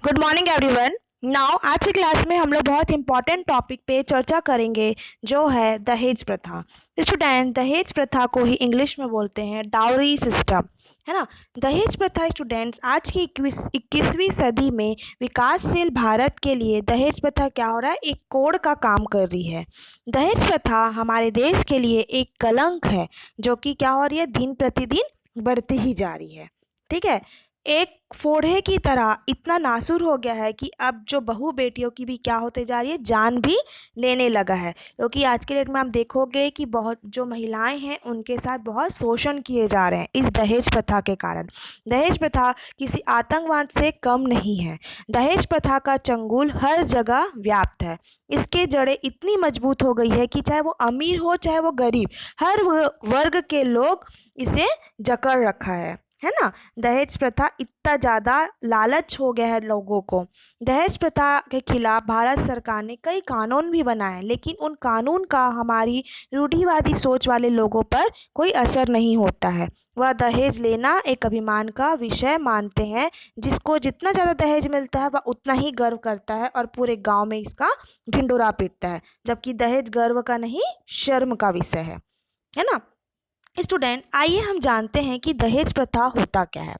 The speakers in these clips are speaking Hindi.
Good morning everyone. नाउ आज की क्लास में हम लोग बहुत इंपॉर्टेंट टॉपिक पे चर्चा करेंगे जो है दहेज प्रथा। स्टूडेंट, दहेज प्रथा को ही इंग्लिश में बोलते हैं डाउरी सिस्टम, है ना। दहेज प्रथा स्टूडेंट्स आज की 21वीं सदी में विकासशील भारत के लिए दहेज प्रथा क्या हो रहा है, एक कोड का काम कर रही है। दहेज प्रथा हमारे देश के लिए एक कलंक है जो कि क्या हो रही है, दिन प्रतिदिन बढ़ती ही जा रही है। ठीक है, एक फोड़े की तरह इतना नासूर हो गया है कि अब जो बहू बेटियों की भी क्या होते जा रही है, जान भी लेने लगा है। क्योंकि आज के डेट में आप देखोगे कि बहुत जो महिलाएं हैं उनके साथ बहुत शोषण किए जा रहे हैं इस दहेज प्रथा के कारण। दहेज प्रथा किसी आतंकवाद से कम नहीं है। दहेज प्रथा का चंगुल हर जगह व्याप्त है। इसके जड़ें इतनी मजबूत हो गई है कि चाहे वो अमीर हो चाहे वो गरीब, हर वर्ग के लोग इसे जकड़ रखा है ना। दहेज प्रथा इतना ज़्यादा लालच हो गया है लोगों को। दहेज प्रथा के खिलाफ भारत सरकार ने कई कानून भी बनाए हैं, लेकिन उन कानून का हमारी रूढ़िवादी सोच वाले लोगों पर कोई असर नहीं होता है। वह दहेज लेना एक अभिमान का विषय मानते हैं। जिसको जितना ज़्यादा दहेज मिलता है वह उतना ही गर्व करता है और पूरे गांव में इसका ढिंडोरा पीटता है, जबकि दहेज गर्व का नहीं, शर्म का विषय है ना। स्टूडेंट, आइए हम जानते हैं कि दहेज प्रथा होता क्या है।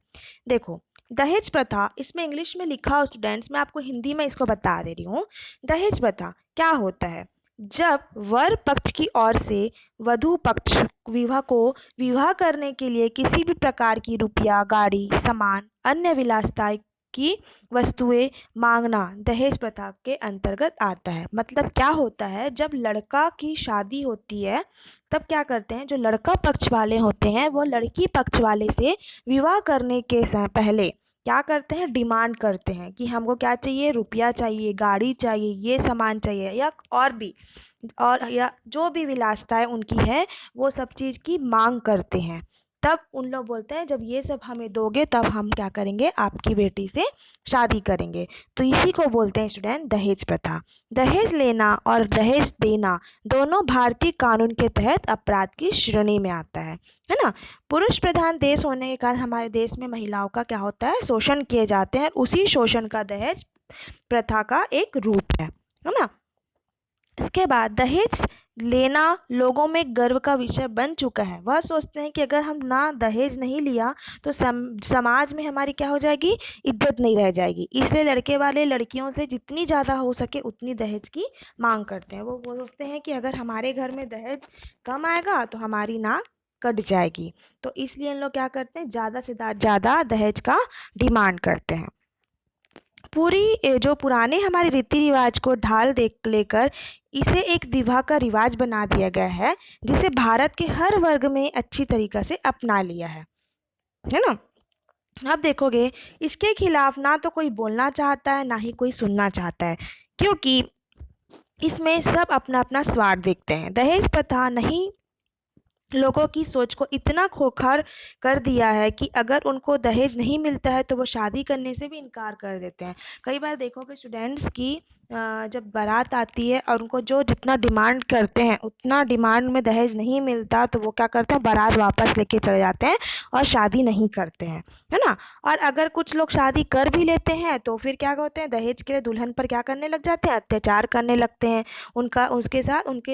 देखो, दहेज प्रथा इसमें इंग्लिश में लिखा हो स्टूडेंट्स, मैं आपको हिंदी में इसको बता दे रही हूँ। दहेज प्रथा क्या होता है, जब वर पक्ष की ओर से वधु पक्ष विवाह करने के लिए किसी भी प्रकार की रुपया, गाड़ी, सामान, अन्य विलासिता की वस्तुएं मांगना दहेज प्रथा के अंतर्गत आता है। मतलब क्या होता है, जब लड़का की शादी होती है तब क्या करते हैं, जो लड़का पक्ष वाले होते हैं वो लड़की पक्ष वाले से विवाह करने के पहले क्या करते हैं, डिमांड करते हैं कि हमको क्या चाहिए, रुपया चाहिए, गाड़ी चाहिए, ये सामान चाहिए, या और भी, और या जो भी विलासिताएं उनकी है वो सब चीज़ की मांग करते हैं। तब उन लोग बोलते हैं जब ये सब हमें दोगे तब हम क्या करेंगे, आपकी बेटी से शादी करेंगे। तो इसी को बोलते हैं स्टूडेंट दहेज प्रथा। दहेज लेना और दहेज देना दोनों भारतीय कानून के तहत अपराध की श्रेणी में आता है ना। पुरुष प्रधान देश होने के कारण हमारे देश में महिलाओं का क्या होता है, शोषण किए जाते हैं। उसी शोषण का दहेज प्रथा का एक रूप है ना। इसके बाद दहेज लेना लोगों में गर्व का विषय बन चुका है। वह सोचते हैं कि अगर हम ना दहेज नहीं लिया तो समाज में हमारी क्या हो जाएगी, इज्जत नहीं रह जाएगी। इसलिए लड़के वाले लड़कियों से जितनी ज़्यादा हो सके उतनी दहेज की मांग करते हैं। वो सोचते हैं कि अगर हमारे घर में दहेज कम आएगा तो हमारी नाक कट जाएगी। तो इसलिए इन लोग क्या करते हैं, ज़्यादा से ज़्यादा दहेज का डिमांड करते हैं। पूरी जो पुराने हमारे रीति रिवाज को ढाल देख लेकर इसे एक विवाह का रिवाज बना दिया गया है, जिसे भारत के हर वर्ग में अच्छी तरीक़ा से अपना लिया है ना। अब देखोगे इसके खिलाफ ना तो कोई बोलना चाहता है ना ही कोई सुनना चाहता है, क्योंकि इसमें सब अपना अपना स्वार्थ देखते हैं। दहेज प्रथा नहीं लोगों की सोच को इतना खोखर कर दिया है कि अगर उनको दहेज नहीं मिलता है तो वो शादी करने से भी इनकार कर देते हैं। कई बार देखोगे स्टूडेंट्स की जब बारात आती है और उनको जो जितना डिमांड करते हैं उतना डिमांड में दहेज नहीं मिलता तो वो क्या करते हैं, बारात वापस लेके चले जाते हैं और शादी नहीं करते हैं, है ना। और अगर कुछ लोग शादी कर भी लेते हैं तो फिर क्या होते हैं, दहेज के लिए दुल्हन पर क्या करने लग जाते हैं, अत्याचार करने लगते हैं। उनके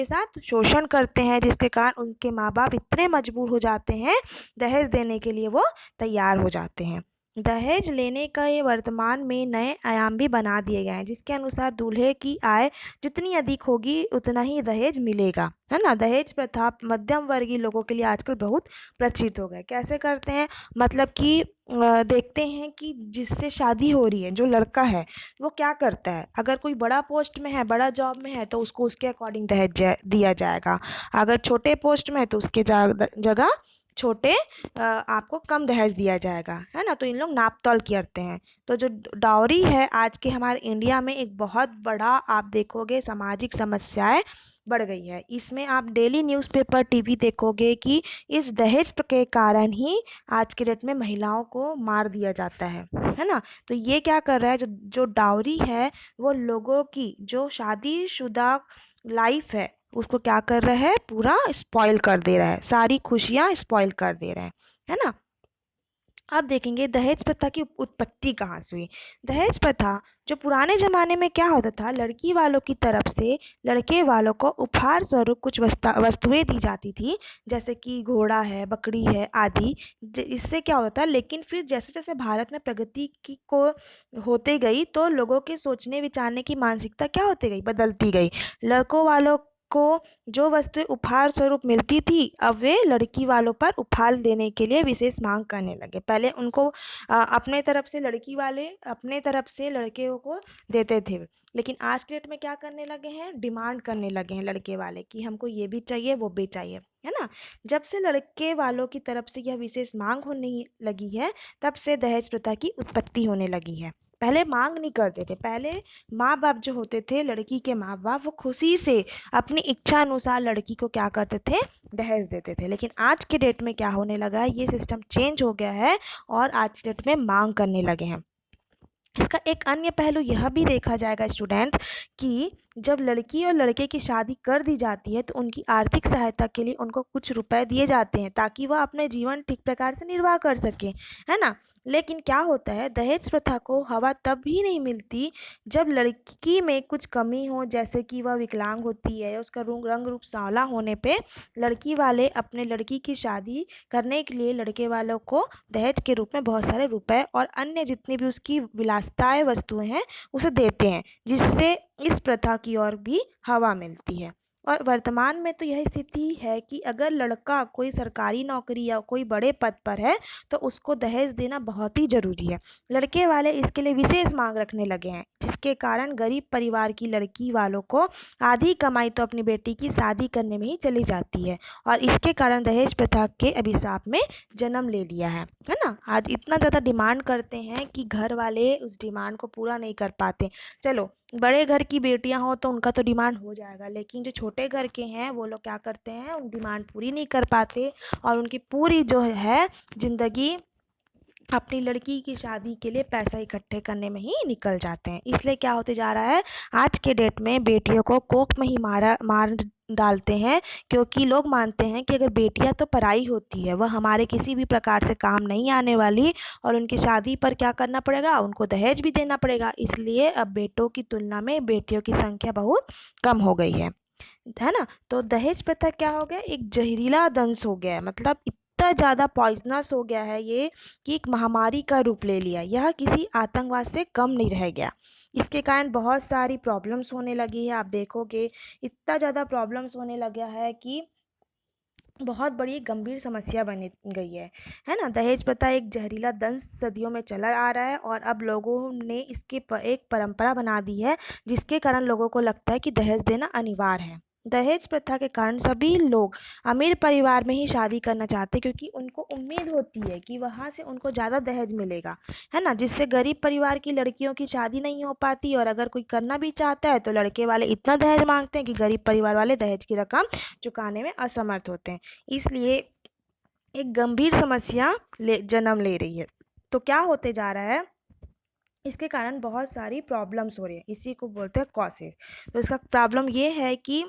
साथ शोषण करते हैं, जिसके कारण उनके माँ बाप इतने मजबूर हो जाते हैं, दहेज देने के लिए वो तैयार हो जाते हैं। दहेज लेने का ये वर्तमान में नए आयाम भी बना दिए गए हैं, जिसके अनुसार दूल्हे की आय जितनी अधिक होगी उतना ही दहेज मिलेगा, है ना। दहेज प्रथा मध्यम वर्गीय लोगों के लिए आजकल बहुत प्रचलित हो गए। कैसे करते हैं, मतलब कि देखते हैं कि जिससे शादी हो रही है जो लड़का है वो क्या करता है, अगर कोई बड़ा पोस्ट में है, बड़ा जॉब में है तो उसको उसके अकॉर्डिंग दहेज दिया जाएगा। अगर छोटे पोस्ट में है तो उसके जगह छोटे आपको कम दहेज दिया जाएगा, है ना। तो इन लोग नाप तोल करते हैं। तो जो डाउरी है आज के हमारे इंडिया में एक बहुत बड़ा, आप देखोगे सामाजिक समस्याएं बढ़ गई है। इसमें आप डेली न्यूज़पेपर, टीवी देखोगे कि इस दहेज के कारण ही आज के डेट में महिलाओं को मार दिया जाता है ना। तो ये क्या कर रहा है, जो जो डाउरी है वो लोगों की जो शादीशुदा लाइफ है उसको क्या कर रहा है, पूरा स्पॉइल कर दे रहा है, सारी खुशियाँ स्पॉइल कर दे रहा है ना। अब देखेंगे दहेज प्रथा की उत्पत्ति कहाँ से हुई। दहेज प्रथा जो पुराने ज़माने में क्या होता था, लड़की वालों की तरफ से लड़के वालों को उपहार स्वरूप कुछ वस्तुएं दी जाती थी, जैसे कि घोड़ा है, बकरी है आदि। इससे क्या होता था, लेकिन फिर जैसे जैसे भारत में प्रगति की को होते गई तो लोगों के सोचने विचारने की मानसिकता क्या होती गई, बदलती गई। लड़कों वालों को जो वस्तुएं उपहार स्वरूप मिलती थी, अब वे लड़की वालों पर उपहार देने के लिए विशेष मांग करने लगे। पहले उनको अपने तरफ से लड़की वाले अपने तरफ से लड़के को देते थे, लेकिन आज के डेट में क्या करने लगे हैं, डिमांड करने लगे हैं लड़के वाले कि हमको ये भी चाहिए वो भी चाहिए, है ना। जब से लड़के वालों की तरफ से यह विशेष मांग होने लगी है, तब से दहेज प्रथा की उत्पत्ति होने लगी है। पहले मांग नहीं करते थे, पहले माँ बाप जो होते थे, लड़की के माँ बाप, वो खुशी से अपनी इच्छा अनुसार लड़की को क्या करते थे, दहेज देते थे। लेकिन आज के डेट में क्या होने लगा है, ये सिस्टम चेंज हो गया है और आज के डेट में मांग करने लगे हैं। इसका एक अन्य पहलू यह भी देखा जाएगा स्टूडेंट्स कि जब लड़की और लड़के की शादी कर दी जाती है तो उनकी आर्थिक सहायता के लिए उनको कुछ रुपए दिए जाते हैं ताकि वह अपने जीवन ठीक प्रकार से निर्वाह कर सके, है ना। लेकिन क्या होता है, दहेज प्रथा को हवा तब भी नहीं मिलती जब लड़की में कुछ कमी हो, जैसे कि वह विकलांग होती है, उसका रंग रूप सांवला होने पे लड़की वाले अपने लड़की की शादी करने के लिए लड़के वालों को दहेज के रूप में बहुत सारे रुपए और अन्य जितनी भी उसकी विलासिताएं वस्तुएं हैं उसे देते हैं, जिससे इस प्रथा की ओर भी हवा मिलती है। और वर्तमान में तो यह स्थिति है कि अगर लड़का कोई सरकारी नौकरी या कोई बड़े पद पर है तो उसको दहेज देना बहुत ही जरूरी है। लड़के वाले इसके लिए विशेष मांग रखने लगे हैं, जिसके कारण गरीब परिवार की लड़की वालों को आधी कमाई तो अपनी बेटी की शादी करने में ही चली जाती है और इसके कारण दहेज प्रथा के अभिशाप में जन्म ले लिया है ना। आज इतना ज़्यादा डिमांड करते हैं कि घर वाले उस डिमांड को पूरा नहीं कर पाते। चलो, बड़े घर की बेटियां हो तो उनका तो डिमांड हो जाएगा, लेकिन जो छोटे घर के हैं वो लोग क्या करते हैं, उन डिमांड पूरी नहीं कर पाते और उनकी पूरी जो है ज़िंदगी अपनी लड़की की शादी के लिए पैसा इकट्ठे करने में ही निकल जाते हैं। इसलिए क्या होते जा रहा है, आज के डेट में बेटियों को कोख में ही मार डालते हैं, क्योंकि लोग मानते हैं कि अगर बेटियां तो पराई होती है, वह हमारे किसी भी प्रकार से काम नहीं आने वाली और उनकी शादी पर क्या करना पड़ेगा, उनको दहेज भी देना पड़ेगा। इसलिए अब बेटों की तुलना में बेटियों की संख्या बहुत कम हो गई है ना। तो दहेज प्रथा क्या हो गया, एक जहरीला दंश हो गया है, मतलब इतना ज़्यादा पॉइजनस हो गया है ये कि एक महामारी का रूप ले लिया। यह किसी आतंकवाद से कम नहीं रह गया। इसके कारण बहुत सारी प्रॉब्लम्स होने लगी है। आप देखोगे इतना ज़्यादा प्रॉब्लम्स होने लगा है कि बहुत बड़ी गंभीर समस्या बन गई है ना। दहेज प्रथा एक जहरीला दंश सदियों में चला आ रहा है और अब लोगों ने इसकी एक परंपरा बना दी है, जिसके कारण लोगों को लगता है कि दहेज देना अनिवार्य है। दहेज प्रथा के कारण सभी लोग अमीर परिवार में ही शादी करना चाहते हैं, क्योंकि उनको उम्मीद होती है कि वहाँ से उनको ज़्यादा दहेज मिलेगा, है ना। जिससे गरीब परिवार की लड़कियों की शादी नहीं हो पाती और अगर कोई करना भी चाहता है तो लड़के वाले इतना दहेज मांगते हैं कि गरीब परिवार वाले दहेज की रकम चुकाने में असमर्थ होते हैं। इसलिए एक गंभीर समस्या जन्म ले रही है। तो क्या होते जा रहा है, इसके कारण बहुत सारी प्रॉब्लम्स हो रही है, इसी को बोलते हैं कॉसेज। तो इसका प्रॉब्लम ये है कि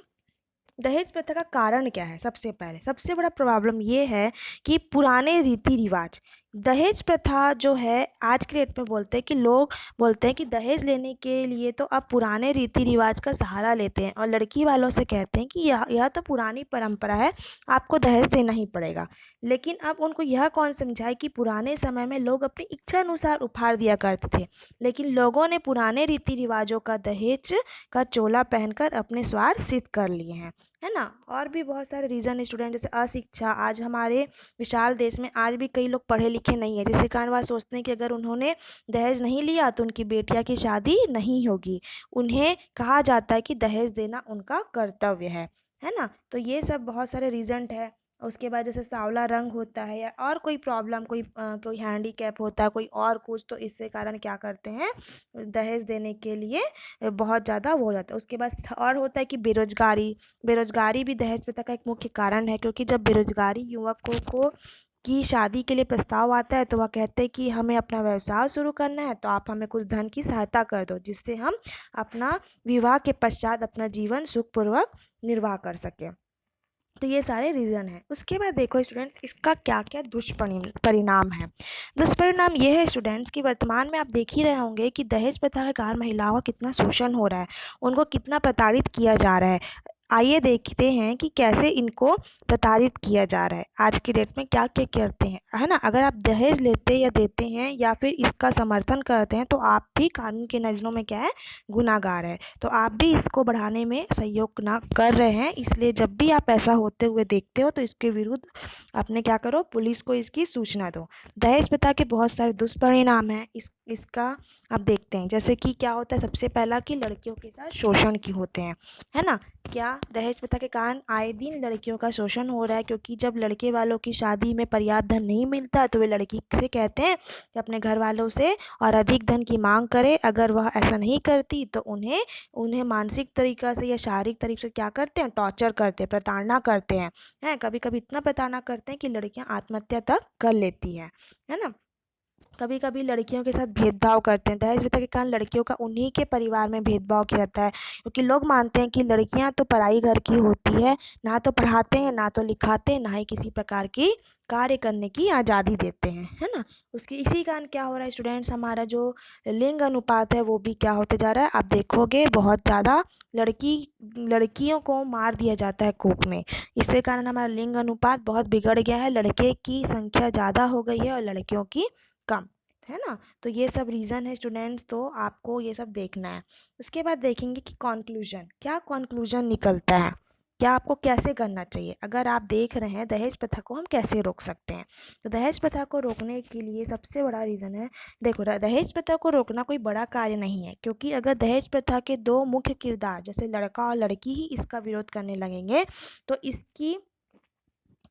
दहेज प्रथा का कारण क्या है। सबसे पहले सबसे बड़ा प्रॉब्लम ये है कि पुराने रीति रिवाज। दहेज प्रथा जो है आज के डेट में बोलते हैं कि लोग बोलते हैं कि दहेज लेने के लिए तो अब पुराने रीति रिवाज का सहारा लेते हैं और लड़की वालों से कहते हैं कि यह तो पुरानी परंपरा है, आपको दहेज देना ही पड़ेगा। लेकिन अब उनको यह कौन समझाए कि पुराने समय में लोग अपनी इच्छा अनुसार उपहार दिया करते थे, लेकिन लोगों ने पुराने रीति रिवाजों का दहेज का चोला पहनकर अपने स्वार्थ सिद्ध कर लिए हैं, है ना। और भी बहुत सारे रीज़न है स्टूडेंट, जैसे अशिक्षा। आज हमारे विशाल देश में आज भी कई लोग पढ़े लिखे नहीं है, जिसके कारण वह सोचते हैं कि अगर उन्होंने दहेज नहीं लिया तो उनकी बेटिया की शादी नहीं होगी। उन्हें कहा जाता है कि दहेज देना उनका कर्तव्य है ना। तो ये सब बहुत सारे रीज़न है। उसके बाद जैसे सांवला रंग होता है या और कोई प्रॉब्लम, कोई हैंडीकैप होता है, कोई और कुछ, तो इससे कारण क्या करते हैं, दहेज देने के लिए बहुत ज़्यादा वो हो जाता है। उसके बाद और होता है कि बेरोजगारी। बेरोजगारी भी दहेज प्रथा का एक मुख्य कारण है, क्योंकि जब बेरोजगारी युवकों को की शादी के लिए प्रस्ताव आता है तो वह कहते हैं कि हमें अपना व्यवसाय शुरू करना है, तो आप हमें कुछ धन की सहायता कर दो, जिससे हम अपना विवाह के पश्चात अपना जीवन सुखपूर्वक निर्वाह कर सकें। तो ये सारे रीज़न हैं। उसके बाद देखो स्टूडेंट, इसका क्या क्या दुष्परिणाम है। दुष्परिणाम ये है स्टूडेंट्स कि वर्तमान में आप देख ही रहे होंगे कि दहेज प्रथा के कारण महिलाओं का कितना शोषण हो रहा है, उनको कितना प्रताड़ित किया जा रहा है। आइए देखते हैं कि कैसे इनको प्रताड़ित किया जा रहा है। आज की डेट में क्या क्या करते हैं, है ना। अगर आप दहेज लेते या देते हैं या फिर इसका समर्थन करते हैं तो आप भी कानून की नज़रों में क्या है, गुनाहगार है। तो आप भी इसको बढ़ाने में सहयोग ना कर रहे हैं, इसलिए जब भी आप ऐसा होते हुए देखते हो तो इसके विरुद्ध अपने क्या करो, पुलिस को इसकी सूचना दो। दहेज प्रथा के बहुत सारे दुष्परिणाम हैं इसका आप देखते हैं। जैसे कि क्या होता है, सबसे पहला कि लड़कियों के साथ शोषण की होते हैं, है ना। क्या दहेज प्रथा के कारण आए दिन लड़कियों का शोषण हो रहा है, क्योंकि जब लड़के वालों की शादी में पर्याप्त धन नहीं मिलता तो वे लड़की से कहते हैं कि अपने घर वालों से और अधिक धन की मांग करे। अगर वह ऐसा नहीं करती तो उन्हें उन्हें मानसिक तरीक़ा से या शारीरिक तरीक़े से क्या करते हैं, टॉर्चर करते हैं, प्रताड़ना करते हैं। कभी कभी इतना प्रताड़ना करते हैं कि लड़कियां आत्महत्या तक कर लेती है ना। कभी कभी लड़कियों के साथ भेदभाव करते हैं। दहेज प्रथा के कारण लड़कियों का उन्हीं के परिवार में भेदभाव किया जाता है, क्योंकि लोग मानते हैं कि लड़कियां तो पराई घर की होती है, ना तो पढ़ाते हैं, ना तो लिखाते हैं, ना ही किसी प्रकार की कार्य करने की आज़ादी देते हैं, है ना। उसके इसी कारण क्या हो रहा है स्टूडेंट्स, हमारा जो लिंग अनुपात है वो भी क्या होते जा रहा है। आप देखोगे बहुत ज़्यादा लड़कियों को मार दिया जाता है कोख में। इसके कारण हमारा लिंग अनुपात बहुत बिगड़ गया है, लड़के की संख्या ज़्यादा हो गई है और लड़कियों की कम, है ना। तो ये सब रीज़न है स्टूडेंट्स, तो आपको ये सब देखना है। उसके बाद देखेंगे कि कॉन्क्लूजन, क्या कॉन्क्लूजन निकलता है, क्या आपको कैसे करना चाहिए। अगर आप देख रहे हैं दहेज प्रथा को हम कैसे रोक सकते हैं, तो दहेज प्रथा को रोकने के लिए सबसे बड़ा रीज़न है, देखो दहेज प्रथा को रोकना कोई बड़ा कार्य नहीं है, क्योंकि अगर दहेज प्रथा के दो मुख्य किरदार जैसे लड़का और लड़की ही इसका विरोध करने लगेंगे तो इसकी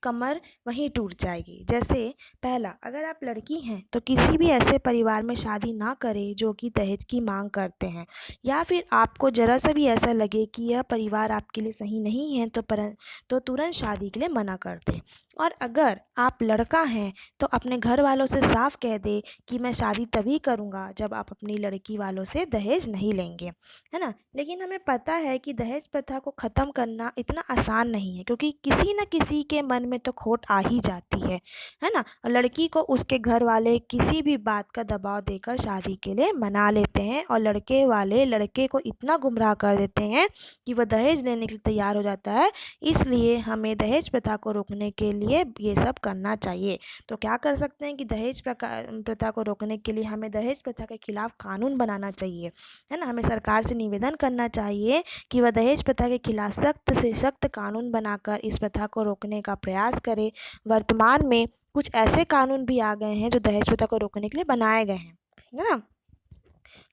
कमर वहीं टूट जाएगी। जैसे पहला, अगर आप लड़की हैं तो किसी भी ऐसे परिवार में शादी ना करें जो कि दहेज की मांग करते हैं, या फिर आपको ज़रा सा भी ऐसा लगे कि यह परिवार आपके लिए सही नहीं है तो तुरंत शादी के लिए मना कर दें। और अगर आप लड़का हैं तो अपने घर वालों से साफ कह दे कि मैं शादी तभी करूँगा जब आप अपनी लड़की वालों से दहेज नहीं लेंगे, है ना। लेकिन हमें पता है कि दहेज प्रथा को ख़त्म करना इतना आसान नहीं है, क्योंकि किसी न किसी के मन में तो खोट आ ही जाती है ना। और लड़की को उसके घर वाले किसी भी बात का दबाव देकर शादी के लिए मना लेते हैं और लड़के वाले लड़के को इतना गुमराह कर देते हैं कि वह दहेज लेने के लिए तैयार हो जाता है। इसलिए हमें दहेज प्रथा को रोकने के लिए ये सब करना चाहिए। तो क्या कर सकते हैं कि दहेज प्रथा को रोकने के लिए हमें दहेज प्रथा के खिलाफ कानून बनाना चाहिए, है ना। हमें सरकार से निवेदन करना चाहिए कि वह दहेज प्रथा के खिलाफ सख्त से सख्त कानून बनाकर इस प्रथा को रोकने का प्रयास करे। वर्तमान में कुछ ऐसे कानून भी आ गए हैं जो दहेज प्रथा को रोकने के लिए बनाए गए हैं, है ना।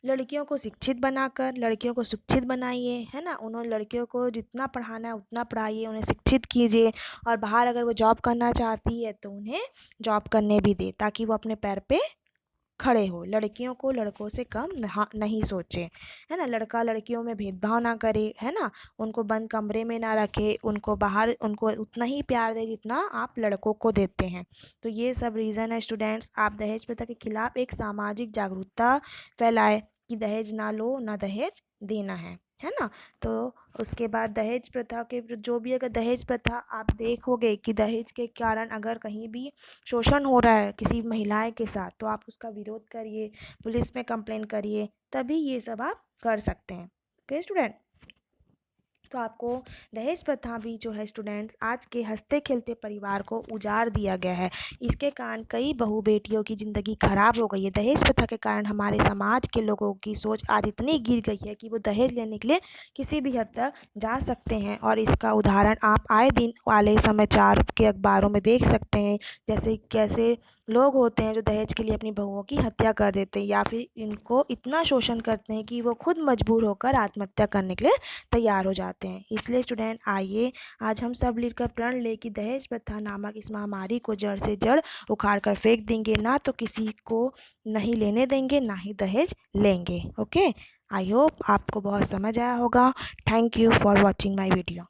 लड़कियों को शिक्षित बनाकर लड़कियों को शिक्षित बनाइए, है ना। उन्होंने लड़कियों को जितना पढ़ाना है उतना पढ़ाइए, उन्हें शिक्षित कीजिए। और बाहर अगर वो जॉब करना चाहती है तो उन्हें जॉब करने भी दे, ताकि वो अपने पैर पे खड़े हो। लड़कियों को लड़कों से कम नहीं सोचे, है ना। लड़का लड़कियों में भेदभाव ना करे, है ना। उनको बंद कमरे में ना रखे, उनको बाहर उनको उतना ही प्यार दे जितना आप लड़कों को देते हैं। तो ये सब रीज़न है स्टूडेंट्स। आप दहेज प्रथा के खिलाफ एक सामाजिक जागरूकता फैलाए कि दहेज ना लो, ना दहेज देना है ना। तो उसके बाद दहेज प्रथा के जो भी अगर दहेज प्रथा आप देखोगे कि दहेज के कारण अगर कहीं भी शोषण हो रहा है किसी महिलाएं के साथ, तो आप उसका विरोध करिए, पुलिस में कंप्लेन करिए, तभी ये सब आप कर सकते हैं। ओके स्टूडेंट, तो आपको दहेज प्रथा भी जो है स्टूडेंट्स आज के हंसते खेलते परिवार को उजाड़ दिया गया है। इसके कारण कई बहू बेटियों की ज़िंदगी खराब हो गई है। दहेज प्रथा के कारण हमारे समाज के लोगों की सोच आज इतनी गिर गई है कि वो दहेज लेने के लिए किसी भी हद तक जा सकते हैं। और इसका उदाहरण आप आए दिन वाले समाचार के अखबारों में देख सकते हैं, जैसे कैसे लोग होते हैं जो दहेज के लिए अपनी बहुओं की हत्या कर देते हैं, या फिर इनको इतना शोषण करते हैं कि वो खुद मजबूर होकर आत्महत्या करने के लिए तैयार हो जाते हैं। इसलिए स्टूडेंट आइए आज हम सब मिलकर प्रण ले कि दहेज प्रथा नामक इस महामारी को जड़ से जड़ उखाड़ कर फेंक देंगे, ना तो किसी को नहीं लेने देंगे, ना ही दहेज लेंगे। ओके, आई होप आपको बहुत समझ आया होगा। Thank you for watching my video.